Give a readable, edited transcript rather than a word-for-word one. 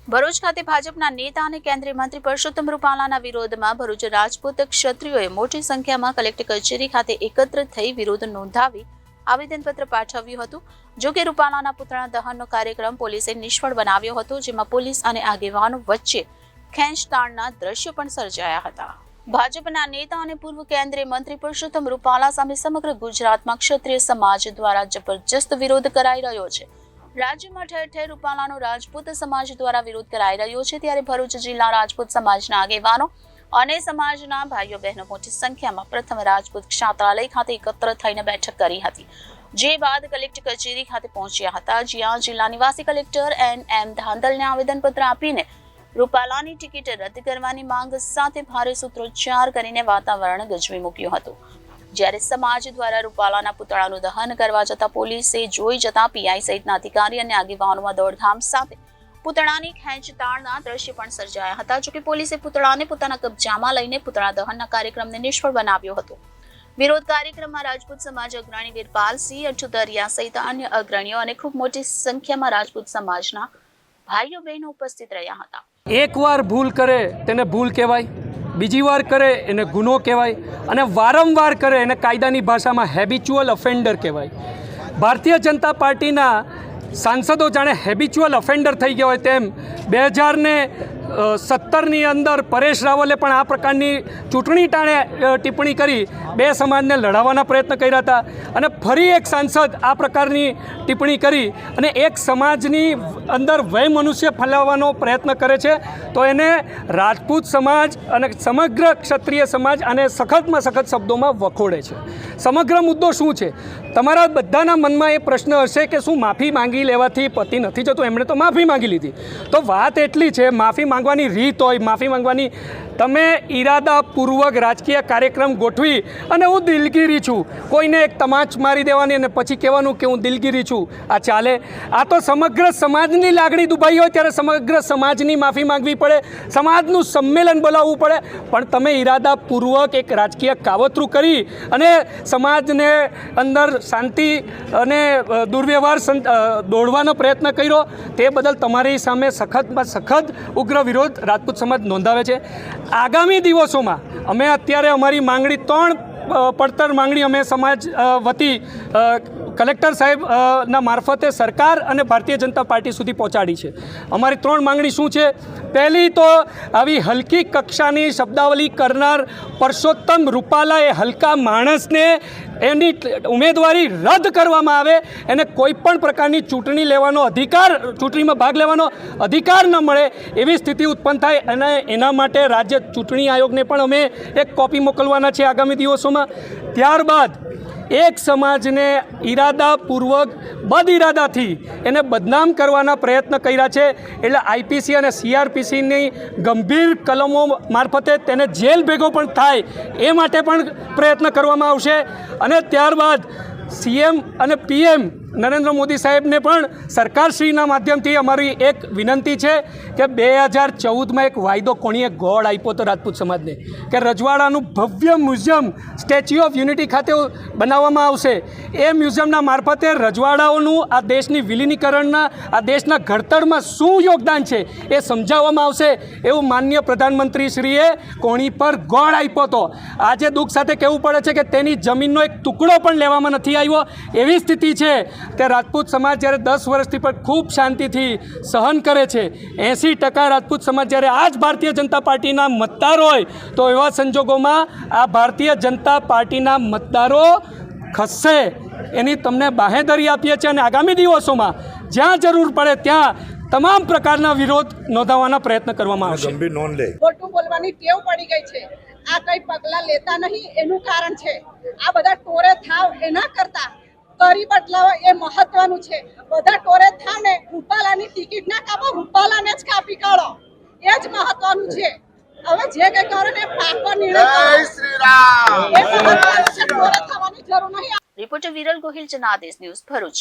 ભરૂચ ખાતે ભાજપના નેતા અને કેન્દ્રીય મંત્રી પરસોત્તમ રૂપાલાના વિરોધમાં ભરૂચ રાજપૂત ક્ષત્રિયોએ મોટી સંખ્યામાં કલેક્ટર કચેરી ખાતે એકત્રિત થઈ વિરોધ નોંધાવી આવેદનપત્ર પાઠવ્યું હતું। જો કે રૂપાલાના પુતળા દહનનો કાર્યક્રમ પોલીસે નિષ્ફળ બનાવ્યો હતો, જેમાં પોલીસ અને આગેવાનો વચ્ચે ખેંચતાણના દ્રશ્યો પણ સર્જાયા હતા। ભાજપના નેતા અને પૂર્વ કેન્દ્રીય મંત્રી પરસોત્તમ રૂપાલા સામે સમગ્ર ગુજરાતમાં ક્ષત્રિય સમાજ દ્વારા જબરજસ્ત વિરોધ કરાઈ રહ્યો છે। રાજ્યમાં ઠેર ઠેર રૂપાલાનો રાજપૂત સમાજ દ્વારા વિરોધ કરાઈ રહ્યો છે, ત્યારે ભરૂચ જિલ્લા રાજપૂત સમાજના આગેવાનો અને સમાજના ભાઈઓ બહેનો મોટી સંખ્યામાં પ્રથમ રાજપૂત ક્ષેત્રાલય ખાતે એકત્ર થઈને બેઠક કરી હતી, જે બાદ કલેક્ટર કચેરી ખાતે પહોંચ્યા હતા, જ્યાં જિલ્લા નિવાસી કલેક્ટર NM ધાંધલને આવેદનપત્ર આપીને રૂપાલાની ટિકિટ રદ કરવાની માંગ સાથે ભારે સૂત્રોચ્ચાર કરીને વાતાવરણ ગજવી મૂક્યું હતું। જ્યારે સમાજ દ્વારા રૂપાલાના પુતળાનું દહન કરવા જતા પોલીસે જોઈ જતા પીઆઈ સહિતના અધિકારી અને આગેવાનોમાં દોડધામ સાથે પુતળાની ખેંચતાણના દ્રશ્ય પણ સર્જાયા હતા। જોકે પોલીસે પુતળાને પોતાના કબજામાં લઈને પુતળા દહનના કાર્યક્રમને નિષ્ફળ બનાવ્યો હતો। વિરોધ કાર્યક્રમમાં રાજપૂત સમાજ અગ્રણી વીરપાલસિંહ અઠુદરિયા સહિત અન્ય અગ્રણીઓ અને ખૂબ મોટી સંખ્યામાં રાજપૂત સમાજના ભાઈઓ બહેનો ઉપસ્થિત રહ્યા હતા। એકવાર ભૂલ કરે તેને ભૂલ કહેવાય, બીજી વાર કરે એને ગુનો કહેવાય અને વારંવાર કરે એને કાયદાની ભાષામાં હેબિચ્યુઅલ ઓફેન્ડર કહેવાય। ભારતીય જનતા પાર્ટીના સાંસદો જાણે હેબિચ્યુઅલ ઓફેન્ડર થઈ ગયા હોય તેમ 2017ની અંદર પરેશ રાવલે પણ આ પ્રકારની ચૂંટણી ટાણે ટિપ્પણી કરી બે સમાજને લડાવવાના પ્રયત્ન કર્યા હતા અને ફરી એક સાંસદ આ પ્રકારની ટિપ્પણી કરી અને એક સમાજની અંદર વય મનુષ્ય ફેલાવવાનો પ્રયત્ન કરે છે, તો એને રાજપૂત સમાજ અને સમગ્ર ક્ષત્રિય સમાજ આને સખતમાં સખત શબ્દોમાં વખોડે છે। સમગ્ર મુદ્દો શું છે? તમારા બધાના મનમાં એ પ્રશ્ન હશે કે શું માફી માંગી લેવાથી પતિ નથી જતો? એમણે તો માફી માંગી લીધી। તો વાત એટલી છે, માફી માંગવાની રીત હોય, માફી માંગવાની તમે ઈરાદાપૂર્વક રાજકીય કાર્યક્રમ ગોઠવી અને હું દિલગીરી છું, કોઈને એક તમાચ મારી દેવાની અને પછી કહેવાનું કે હું દિલગીરી છું, આ ચાલે? આ તો સમગ્ર સમાજની લાગણી દુભાઈ હોય ત્યારે સમગ્ર સમાજની માફી માંગવી પડે, સમાજનું સંમેલન બોલાવવું પડે, પણ તમે ઈરાદાપૂર્વક એક રાજકીય કાવતરું કરી અને સમાજને અંદર શાંતિ અને દુર્વ્યવહાર દોડવાનો પ્રયત્ન કર્યો, તે બદલ તમારી સામે સખતમાં સખત ઉગ્ર વિરોધ રાજપૂત સમાજ નોંધાવે છે। આગામી દિવસોમાં અમે અત્યારે અમારી માંગણી 3 પડતર માંગણી અમે સમાજ વતી કલેક્ટર સાહેબના મારફતે સરકાર અને ભારતીય જનતા પાર્ટી સુધી પહોંચાડી છે। અમારી 3 માંગણી શું છે? પહેલી તો આવી હલકી કક્ષાની શબ્દાવલી કરનાર પરસોત્તમ રૂપાલા એ હલકા માણસને એની ઉમેદવારી રદ કરવામાં આવે, એને કોઈ પણ પ્રકારની ચૂંટણી લેવાનો અધિકાર, ચૂંટણીમાં ભાગ લેવાનો અધિકાર ન મળે એવી સ્થિતિ ઉત્પન્ન થાય અને એના માટે રાજ્ય ચૂંટણી આયોગને પણ અમે એક કોપી મોકલવાના છે આગામી દિવસોમાં। ત્યારબાદ એક સમાજને ઈરાદાપૂર્વક બદઈરાદાથી એને બદનામ કરવાના પ્રયત્ન કર્યા છે, એટલે IPC અને CRPCની ગંભીર કલમો મારફતે તેને જેલ ભેગો પણ થાય એ માટે પણ પ્રયત્ન કરવામાં આવશે। અને ત્યારબાદ CM અને PM નરેન્દ્ર મોદી સાહેબને પણ સરકારશ્રીના માધ્યમથી અમારી એક વિનંતી છે કે 2014માં એક વાયદો કોણીએ ગોળ આપ્યો હતો રાજપૂત સમાજને કે રજવાડાનું ભવ્ય મ્યુઝિયમ સ્ટેચ્યુ ઓફ યુનિટી ખાતે બનાવવામાં આવશે। એ મ્યુઝિયમના મારફતે રજવાડાઓનું આ દેશની વિલીનીકરણના, આ દેશના ઘડતરમાં શું યોગદાન છે એ સમજાવવામાં આવશે એવું માનનીય પ્રધાનમંત્રીશ્રીએ કોણી પર ગોળ આપ્યો હતો। આજે દુઃખ સાથે કહેવું પડે છે કે તેની જમીનનો એક ટુકડો પણ લેવામાં નથી આવ્યો એવી સ્થિતિ છે કે રાજપૂત સમાજ જ્યારે 10 વર્ષથી પણ ખૂબ શાંતિથી સહન કરે છે, 80% રાજપૂત સમાજ જ્યારે આ જ ભારતીય જનતા પાર્ટીના મતદાર હોય તો એવા સંજોગોમાં આ ભારતીય જનતા પાર્ટીના મતદારો ખસશે એની તમને બાહેંધરી આપીએ છીએ અને આગામી દિવસોમાં જ્યાં જરૂર પડે ત્યાં તમામ પ્રકારના વિરોધ નોંધાવવાના પ્રયત્ન કરવામાં આવશે। ગંભીર નોંધ લે, ખોટું બોલવાની ટેવ પડી ગઈ છે, આ કઈ પગલા લેતા નહીં એનું કારણ છે। આ બધા ટોરે થાવ એના કરતા કરી બદલાવો એ મહત્વનું છે। બધા ટોરે થાવ ને રૂપાલાની ટિકિટ ના કાપો, રૂપાલાને જ કાપી કાઢો, એ જ મહત્વનું છે। હવે જે કઈ કરો ને પાકો નિર્ણય કરો। જય શ્રી રામ। એ મહત્વનું છે, ટોરે થવાની જરૂર નહીં। Reporter Viral Gohil, Janadesh news, Bharuch.